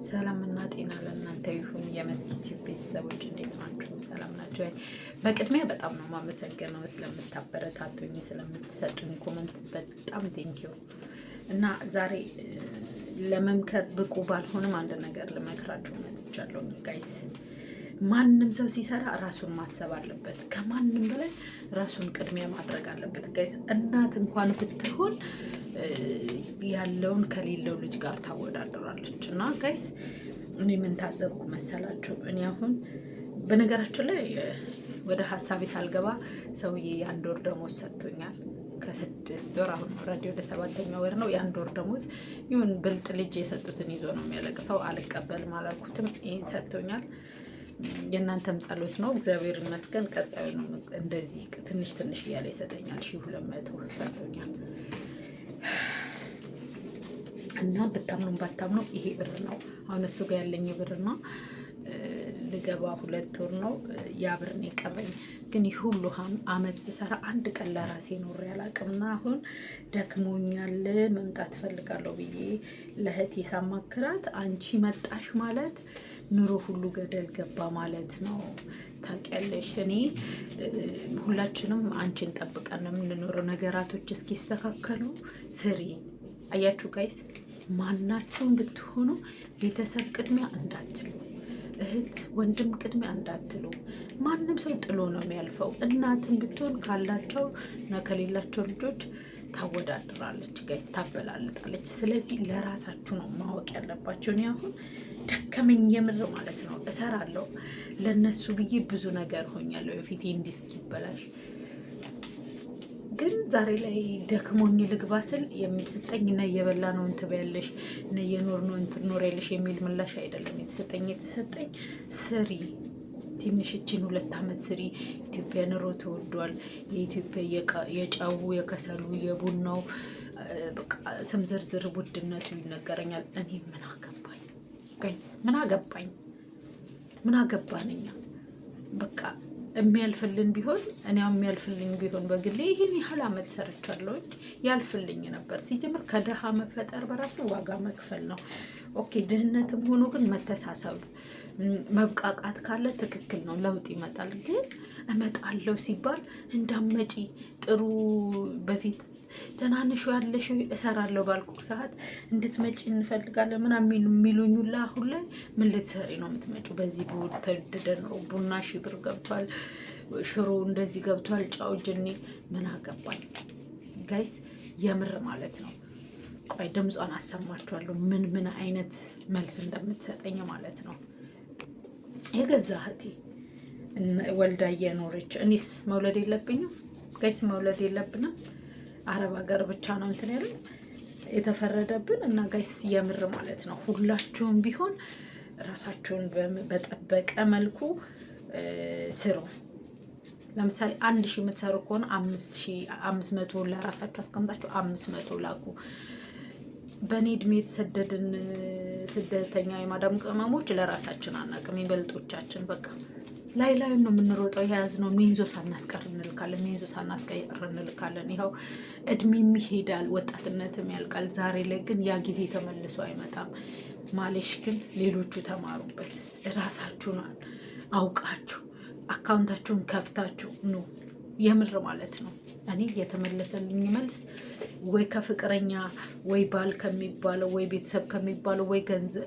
ሰላምና ጤና ለእናንተ ይሁን። የመስጊድ ቤተሰቦች እንዴት ናችሁ? ሰላም ናችሁ? በቅድሚያ በጣም ነው የማመሰግነው ስለምታበረታቱኝ፣ ስለምትሰጡኝ ኮመንት በጣም ቴንኪው። እና ዛሬ ለመምከር ብቁ ባልሆንም አንድ ነገር ልመክራችሁ መጥቻለሁ ጋይስ። ማንም ሰው ሲሰራ ራሱን ማሰብ አለበት። ከማንም በላይ ራሱን ቅድሚያ ማድረግ አለበት ጋይስ። እናት እንኳን ብትሆን ያለውን ከሌለው ልጅ ጋር ታወዳደራለች። እና ጋይስ እኔ ምን ታዘብኩ መሰላችሁ? እኔ አሁን በነገራችን ላይ ወደ ሀሳቤ ሳልገባ ሰውዬ የአንድ ወር ደሞዝ ሰጥቶኛል። ከ6 ወር አሁን ኦልሬዲ ወደ 7ኛ ወር ነው። የአንድ ወር ደሞዝ ይሁን ብልጥ ልጅ የሰጡትን ይዞ ነው የሚያለቅሰው። አልቀበልም አላልኩትም። ይሄን ሰጥቶኛል። የእናንተም ጸሎት ነው። እግዚአብሔር ይመስገን። ቀጣዩ ነው እንደዚህ ትንሽ ትንሽ እያለ ይሰጠኛል። 1200 ሰጥቶኛል። እና ብታምኑ ባታምኑ ይሄ ብር ነው አሁን እሱ ጋር ያለኝ ብርና ልገባ 2 ወር ነው። ያ ብር ነው የቀረኝ። ግን ይህ ሁሉ አመት ስሰራ አንድ ቀን ለራሴ ኖሬ አላውቅምና አሁን ደክሞኛል፣ መምጣት ፈልጋለሁ ብዬ ለእህቴ ሳማክራት አንቺ መጣሽ ማለት ኑሮ ሁሉ ገደል ገባ ማለት ነው። ታውቂያለሽ፣ እኔ ሁላችንም አንቺን ጠብቀን ነው የምንኖረው። ነገራቶች እስኪስተካከሉ ስሪ። አያችሁ ጋይስ፣ ማናችሁም ብትሆኑ ቤተሰብ ቅድሚያ እንዳትሉ፣ እህት ወንድም ቅድሚያ እንዳትሉ። ማንም ሰው ጥሎ ነው የሚያልፈው። እናትም ብትሆን ካላቸው እና ከሌላቸው ልጆች ታወዳድራለች ጋይስ፣ ታበላልጣለች። ስለዚህ ለራሳችሁ ነው ማወቅ ያለባቸው። እኔ አሁን ደከመኝ የምር ማለት ነው። እሰራለሁ ለነሱ ብዬ ብዙ ነገር ሆኛለሁ በፊቴ እንዲህ እስኪበላሽ። ግን ዛሬ ላይ ደክሞኝ ልግባ ስል የሚሰጠኝ እና እየበላ ነው እንትን ያለሽ እና እየኖር ነው እንትን ኖር ያለሽ የሚል ምላሽ አይደለም የተሰጠኝ ስሪ ትንሽ እችን 2 አመት ስሪ። ኢትዮጵያ ኑሮ ተወዷል። የኢትዮጵያ የጫው የከሰሉ የቡናው በቃ ስም ዝርዝር ውድነቱ ይነገረኛል። እኔ ምን አገባኝ ጋይስ? ምን አገባንኛ? በቃ የሚያልፍልን ቢሆን የሚያልፍልኝ ቢሆን በግሌ ይህን ያህል አመት ሰርቻለሁ፣ ያልፍልኝ ነበር። ሲጀምር ከደሃ መፈጠር በራሱ ዋጋ መክፈል ነው። ኦኬ፣ ድህነትም ሆኖ ግን መተሳሰብ መብቃቃት ካለ ትክክል ነው፣ ለውጥ ይመጣል። ግን እመጣለሁ ሲባል እንዳመጪ ጥሩ በፊት ደናንሹ ያለሽ እሰራለሁ ባልኩ ሰዓት እንድትመጪ እንፈልጋለን ምናምን የሚሉኝላ አሁን ላይ ምን ልትሰሪ ነው የምትመጪው? በዚህ ተወደደ ነው። ቡና 1000 ብር ገብቷል፣ ሽሮ እንደዚህ ገብቷል፣ ጫው ጅኒ። ምን አገባኝ ጋይስ? የምር ማለት ነው። ቆይ ድምጿን አሰማችኋለሁ ምን አይነት መልስ እንደምትሰጠኝ ማለት ነው። የገዛ እህቴ ወልዳ እየኖረች እኔስ መውለድ የለብኝም ጋይስ? መውለድ የለብንም። አረብ ሀገር ብቻ ነው እንትን ያለ የተፈረደብን። እና ጋይስ የምር ማለት ነው ሁላችሁም ቢሆን ራሳችሁን በጠበቀ መልኩ ስሩ። ለምሳሌ 1000 የምትሰሩ ከሆነ 500 ለራሳችሁ አስቀምጣችሁ 500 ላኩ። በእኔ እድሜ የተሰደድን ስደተኛ የማዳም ቅመሞች ለራሳችን አናቅም። ይበልጦቻችን በቃ ላዩን ነው የምንሮጠው። የያዝነው ሜንዞ ሳናስቀር እንልካለን። ይኸው እድሜም ይሄዳል፣ ወጣትነትም ያልቃል። ዛሬ ላይ ግን ያ ጊዜ ተመልሶ አይመጣም። ማለሽ ግን ሌሎቹ ተማሩበት። ራሳችሁን አውቃችሁ አካውንታችሁን ከፍታችሁ ኑ። የምር ማለት ነው። እኔ የተመለሰልኝ መልስ ወይ ከፍቅረኛ ወይ ባል ከሚባለው ወይ ቤተሰብ ከሚባለው ወይ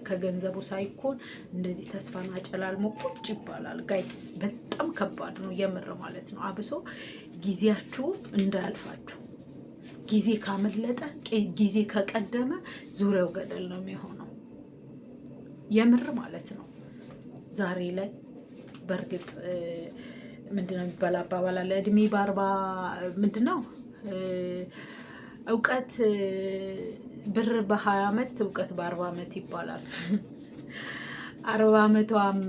ከገንዘቡ ሳይኮን እንደዚህ ተስፋን አጨላልሞ ቁጭ ይባላል ጋይስ። በጣም ከባድ ነው የምር ማለት ነው። አብሶ ጊዜያችሁ እንዳያልፋችሁ። ጊዜ ካመለጠ ጊዜ ከቀደመ ዙሪያው ገደል ነው የሚሆነው። የምር ማለት ነው። ዛሬ ላይ በእርግጥ ምንድነው የሚባል አባባል አለ። እድሜ በ40 ምንድነው እውቀት ብር በ20 አመት እውቀት በ40 አመት ይባላል። 40 አመቷም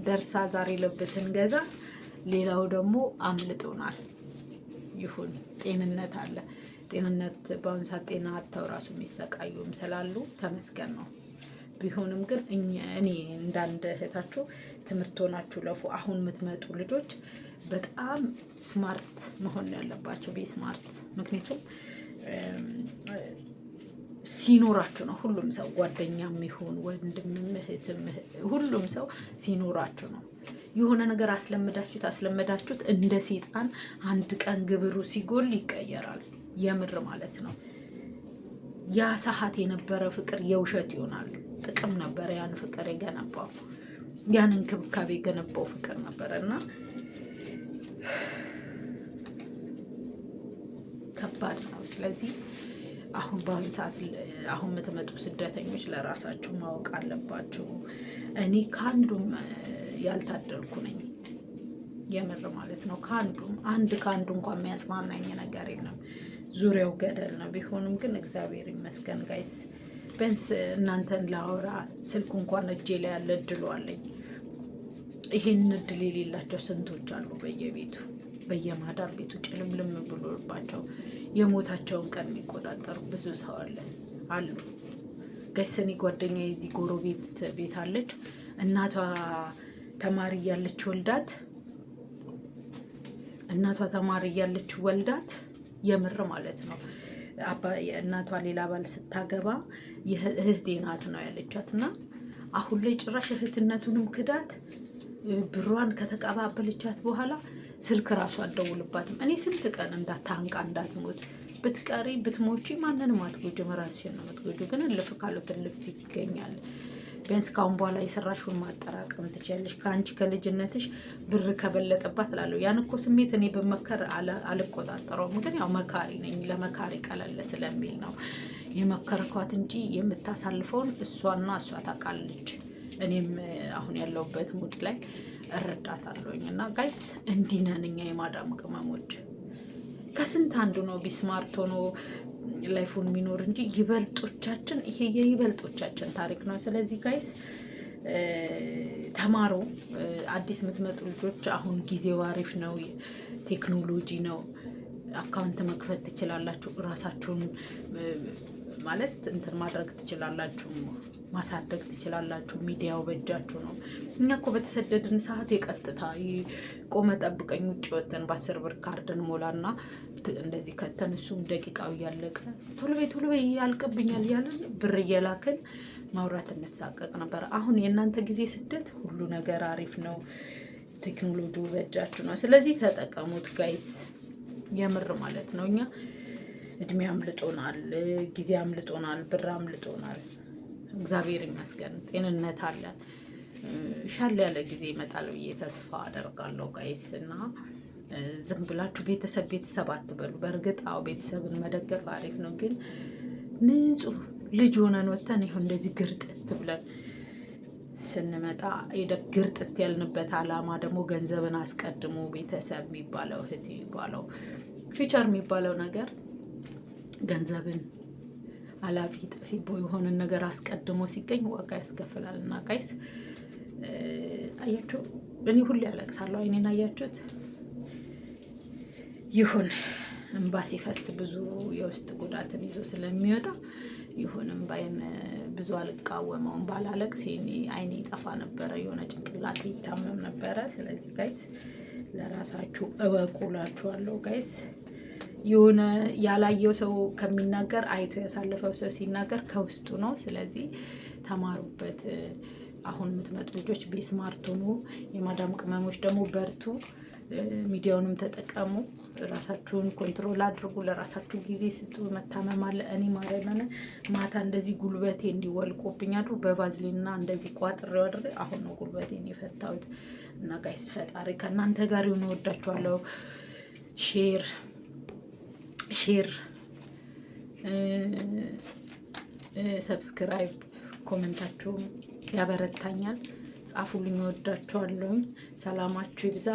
ደርሳ ዛሬ ለብስን ገዛ፣ ሌላው ደግሞ አምልጦናል። ይሁን ጤንነት አለ። ጤንነት በአሁኑ ሰዓት ጤና አጥተው ራሱ የሚሰቃዩም ስላሉ ተመስገን ነው። ቢሆንም ግን እኔ እንዳንድ እህታችሁ ትምህርት ሆናችሁ ለፉ። አሁን የምትመጡ ልጆች በጣም ስማርት መሆን ያለባቸው ስማርት። ምክንያቱም ሲኖራችሁ ነው። ሁሉም ሰው ጓደኛም ይሁን ወንድም እህትም ሁሉም ሰው ሲኖራችሁ ነው። የሆነ ነገር አስለመዳችሁት እንደ ሰይጣን አንድ ቀን ግብሩ ሲጎል ይቀየራል። የምር ማለት ነው። ያ ሰዓት የነበረ ፍቅር የውሸት ይሆናል። ጥቅም ነበረ ያን ፍቅር የገነባው፣ ያን እንክብካቤ የገነባው ፍቅር ነበረ እና ከባድ ነው። ስለዚህ አሁን በአሁኑ ሰዓት አሁን የምትመጡ ስደተኞች ለራሳችሁ ማወቅ አለባችሁ። እኔ ከአንዱም ያልታደልኩ ነኝ የምር ማለት ነው። ከአንዱ እንኳን የሚያጽናናኝ ነገር የለም። ዙሪያው ገደል ነው። ቢሆንም ግን እግዚአብሔር ይመስገን ጋይስ፣ ቢያንስ እናንተን ላወራ ስልኩ እንኳን እጄ ላይ ያለ እድሉ አለኝ። ይሄን እድል የሌላቸው ስንቶች አሉ በየቤቱ በየማዳር ቤቱ ጭልምልም ብሎባቸው የሞታቸውን ቀን የሚቆጣጠሩ ብዙ ሰው አሉ ጋይስ። እኔ ጓደኛዬ የዚህ ጎረቤት ቤት አለች። እናቷ ተማሪ እያለች ወልዳት የምር ማለት ነው። እናቷ ሌላ ባል ስታገባ እህቴ ናት ነው ያለቻት እና አሁን ላይ ጭራሽ እህትነቱንም ክዳት ብሯን ከተቀባበለቻት በኋላ ስልክ ራሱ አደውልባትም። እኔ ስንት ቀን እንዳታንቃ እንዳትሞት ብትቀሪ ብትሞቺ ማንንም አትጎጂም፣ ራስሽን ነው የምትጎጂው። ግን እልፍ ካሉት እልፍ ይገኛል። ቢያንስ ካሁን በኋላ የሰራሽውን ማጠራቀም ትችያለሽ። ከአንቺ ከልጅነትሽ ብር ከበለጠባት እላለሁ። ያን እኮ ስሜት እኔ በመከር አልቆጣጠረውም። ግን ያው መካሪ ነኝ፣ ለመካሪ ቀለል ስለሚል ነው የመከርኳት እንጂ የምታሳልፈውን እሷ ታውቃለች። እኔም አሁን ያለሁበት ሙድ ላይ እረዳታለሁኝ። እና ጋይስ እንዲህ ነን እኛ የማዳም ቅመሞች። ከስንት አንዱ ነው ቢስማርት ሆኖ ላይፉን የሚኖር እንጂ ይበልጦቻችን፣ ይሄ የይበልጦቻችን ታሪክ ነው። ስለዚህ ጋይስ ተማሩ። አዲስ የምትመጡ ልጆች አሁን ጊዜው አሪፍ ነው፣ ቴክኖሎጂ ነው። አካውንት መክፈት ትችላላችሁ፣ ራሳችሁን ማለት እንትን ማድረግ ትችላላችሁ፣ ማሳደግ ትችላላችሁ። ሚዲያው በእጃችሁ ነው። እኛ እኮ በተሰደድን ሰዓት የቀጥታ ቆመ ጠብቀኝ ውጭ ወተን በ10 ብር ካርድን ሞላና እንደዚህ ከተን እሱም ደቂቃው እያለቀ ቶሎ በይ ያልቅብኛል እያለን ብር እየላክን ማውራት እንሳቀቅ ነበር። አሁን የእናንተ ጊዜ ስደት ሁሉ ነገር አሪፍ ነው። ቴክኖሎጂው በእጃችሁ ነው። ስለዚህ ተጠቀሙት ጋይስ፣ የምር ማለት ነው። እኛ እድሜ አምልጦናል፣ ጊዜ አምልጦናል፣ ብር አምልጦናል። እግዚአብሔር ይመስገን ጤንነት አለን። ሻል ያለ ጊዜ ይመጣል ብዬ ተስፋ አደርጋለሁ ጋይስ። እና ዝም ብላችሁ ቤተሰብ አትበሉ። በእርግጥ አዎ ቤተሰብን መደገፍ አሪፍ ነው። ግን ንጹህ ልጅ ሆነን ወተን ይሁን እንደዚህ ግርጥት ብለን ስንመጣ ግርጥት ያልንበት አላማ ደግሞ ገንዘብን አስቀድሞ ቤተሰብ የሚባለው እህት የሚባለው ፊቸር የሚባለው ነገር ገንዘብን አላፊ ጠፊ የሆነ ነገር አስቀድሞ ሲገኝ ዋጋ ያስከፍላል። እና ጋይስ አያችሁ፣ እኔ ሁሌ ያለቅሳለሁ። አይኔን አያችሁት? ይሁን እንባ ሲፈስ ብዙ የውስጥ ጉዳትን ይዞ ስለሚወጣ ይሁን እምባይን ብዙ አልቃወመውም። ባላለቅስ አይኔ ይጠፋ ነበረ፣ የሆነ ጭንቅላት ይታመም ነበረ። ስለዚህ ጋይስ ለራሳችሁ እወቁላችኋለሁ ጋይስ። የሆነ ያላየው ሰው ከሚናገር አይቶ ያሳለፈው ሰው ሲናገር ከውስጡ ነው። ስለዚህ ተማሩበት። አሁን የምትመጡ ልጆች ቤስማርት ሁኑ። የማዳም ቅመሞች ደግሞ በርቱ፣ ሚዲያውንም ተጠቀሙ፣ ራሳችሁን ኮንትሮል አድርጉ፣ ለራሳችሁ ጊዜ ስጡ። መታመም አለ። እኔ ማርያምን ማታ እንደዚህ ጉልበቴ እንዲወልቆብኝ አድሩ በቫዝሊንና እንደዚህ ቋጥሬው አድሬ አሁን ነው ጉልበቴን የፈታሁት። እና ጋይስ ፈጣሪ ከእናንተ ጋር ይሁን። እወዳችኋለሁ። ሼር ሰብስክራይብ ኮሜንታችሁም ያበረታኛል። ጻፉልኝ። እወዳችኋለሁ። ሰላማችሁ ይብዛ።